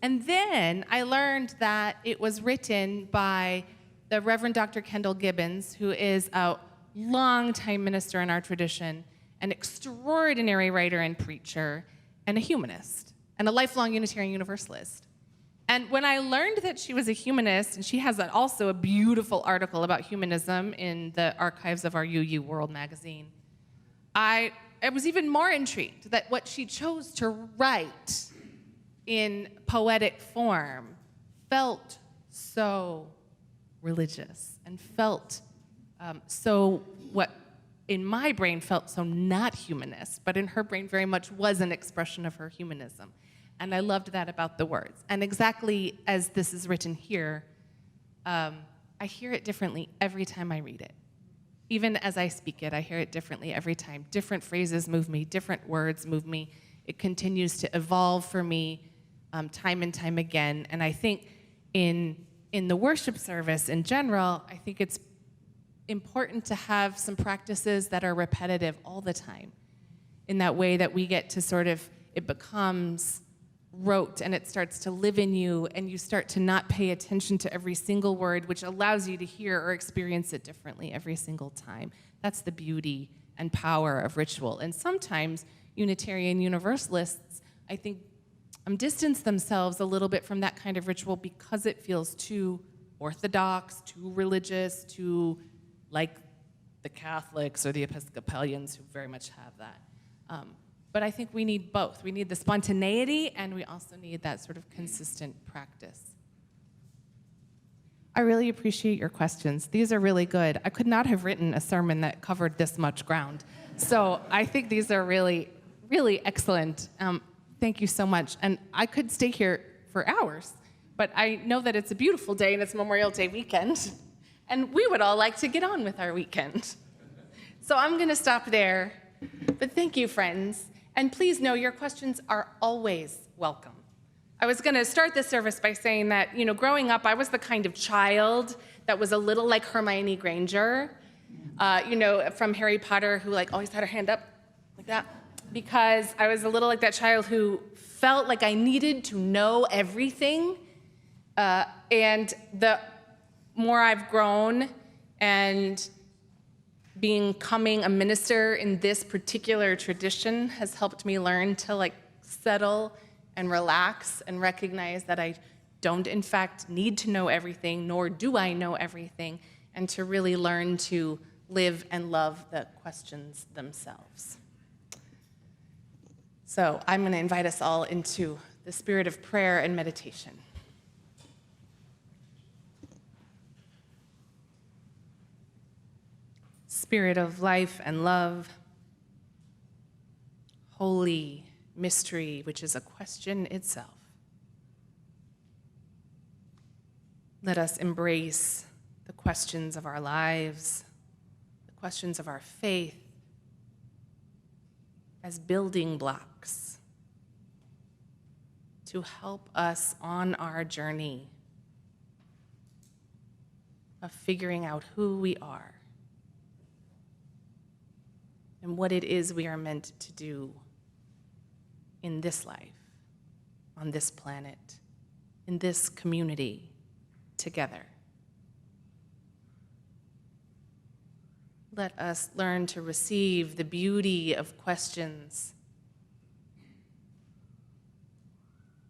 And then I learned that it was written by the Reverend Dr. Kendall Gibbons, who is a longtime minister in our tradition, an extraordinary writer and preacher, and a humanist, and a lifelong Unitarian Universalist. And when I learned that she was a humanist, and she has also a beautiful article about humanism in the archives of our UU World magazine, I was even more intrigued that what she chose to write in poetic form felt so religious and felt so what in my brain felt so not humanist, but in her brain very much was an expression of her humanism. And I loved that about the words. And exactly as this is written here, I hear it differently every time I read it. Even as I speak it, I hear it differently every time. Different phrases move me, different words move me. It continues to evolve for me time and time again. And I think in the worship service in general, I think it's important to have some practices that are repetitive all the time. In that way that we get to sort of, it becomes rote and it starts to live in you and you start to not pay attention to every single word, which allows you to hear or experience it differently every single time. That's the beauty and power of ritual. And sometimes Unitarian Universalists, I think, distance themselves a little bit from that kind of ritual because it feels too orthodox, too religious, too like the Catholics or the Episcopalians who very much have that. But I think we need both. We need the spontaneity, and we also need that sort of consistent practice. I really appreciate your questions. These are really good. I could not have written a sermon that covered this much ground. So I think these are really, really excellent. Thank you so much. And I could stay here for hours, but I know that it's a beautiful day and it's Memorial Day weekend, and we would all like to get on with our weekend. So I'm going to stop there. But thank you, friends. And please know your questions are always welcome. I was going to start this service by saying that, growing up, I was the kind of child that was a little like Hermione Granger, from Harry Potter, who always had her hand up like that, because I was a little like that child who felt like I needed to know everything. And the more I've grown and becoming a minister in this particular tradition has helped me learn to settle and relax and recognize that I don't in fact need to know everything, nor do I know everything, and to really learn to live and love the questions themselves. So I'm going to invite us all into the spirit of prayer and meditation. Spirit of life and love, holy mystery, which is a question itself. Let us embrace the questions of our lives, the questions of our faith, as building blocks to help us on our journey of figuring out who we are and what it is we are meant to do in this life, on this planet, in this community, together. Let us learn to receive the beauty of questions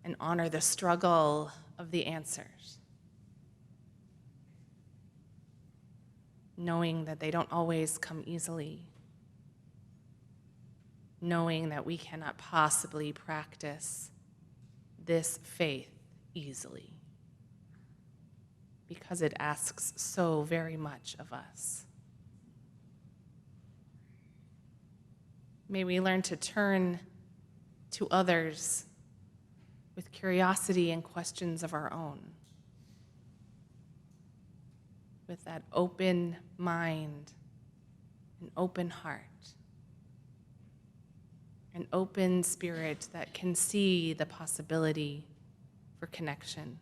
and honor the struggle of the answers, knowing that they don't always come easily, knowing that we cannot possibly practice this faith easily because it asks so very much of us. May we learn to turn to others with curiosity and questions of our own, with that open mind, an open heart, an open spirit that can see the possibility for connection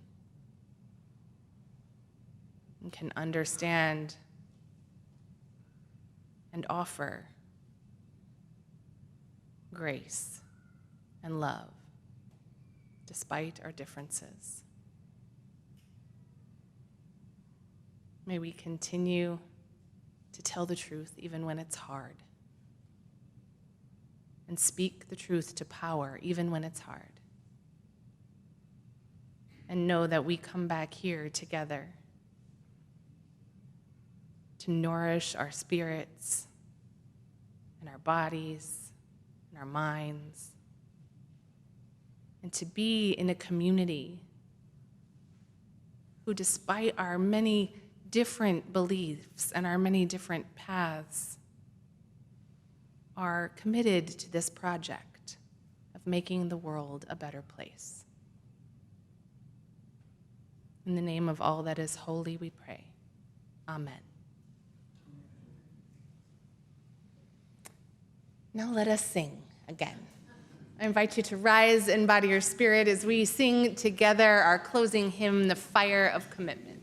and can understand and offer grace and love despite our differences. May we continue to tell the truth even when it's hard, and speak the truth to power even when it's hard, and know that we come back here together to nourish our spirits and our bodies and our minds and to be in a community who, despite our many different beliefs and our many different paths, are committed to this project of making the world a better place. In the name of all that is holy, we pray. Amen. Now let us sing again. I invite you to rise in body or spirit as we sing together our closing hymn, The Fire of Commitment.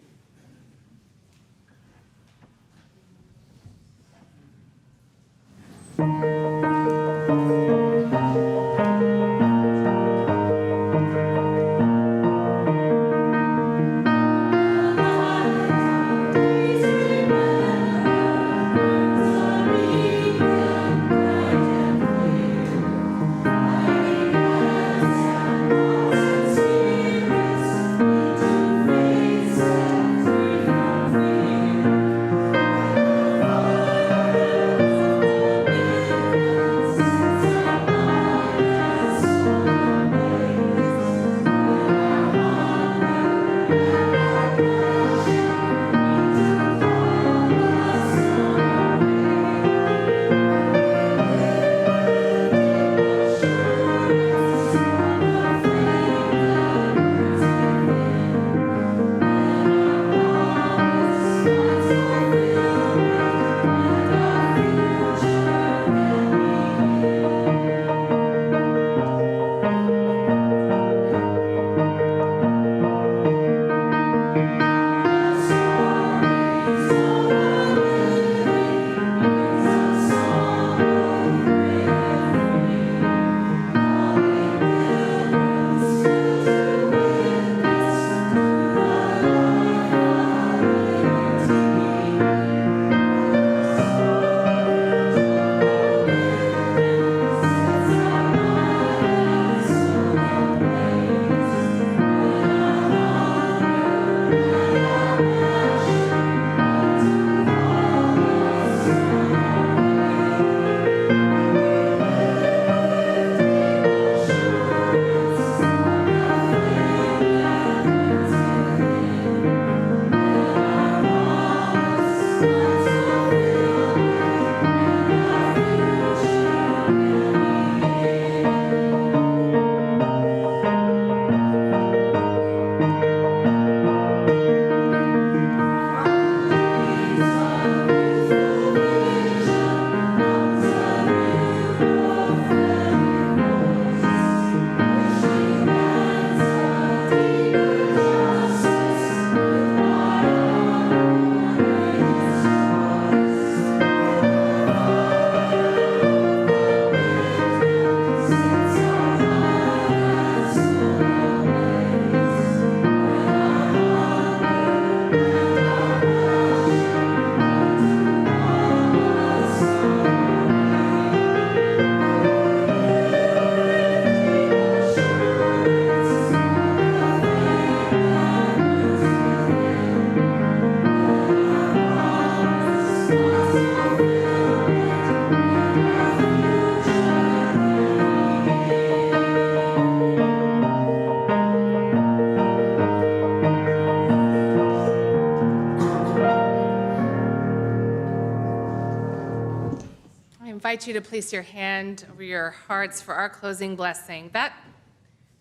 I invite you to place your hand over your hearts for our closing blessing. That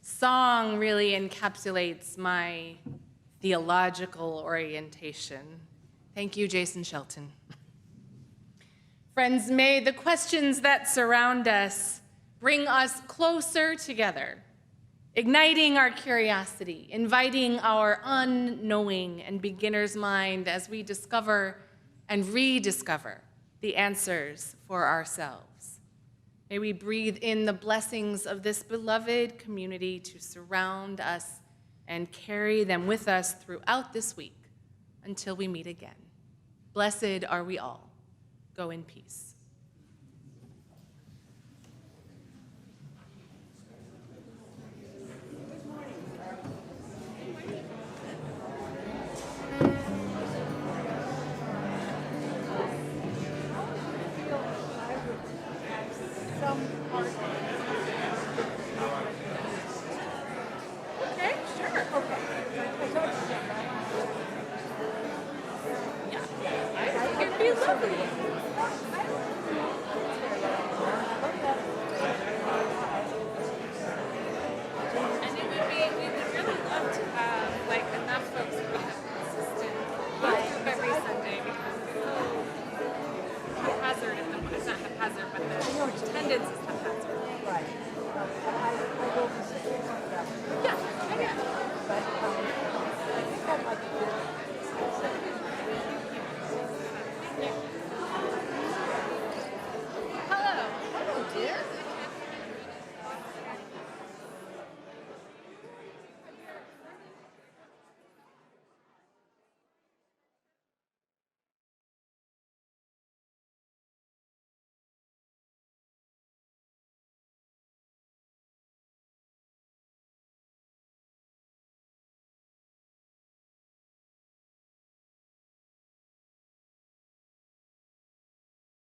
song really encapsulates my theological orientation. Thank you, Jason Shelton. Friends, may the questions that surround us bring us closer together, igniting our curiosity, inviting our unknowing and beginner's mind as we discover and rediscover the answers for ourselves. May we breathe in the blessings of this beloved community to surround us and carry them with us throughout this week until we meet again. Blessed are we all. Go in peace. Everyone.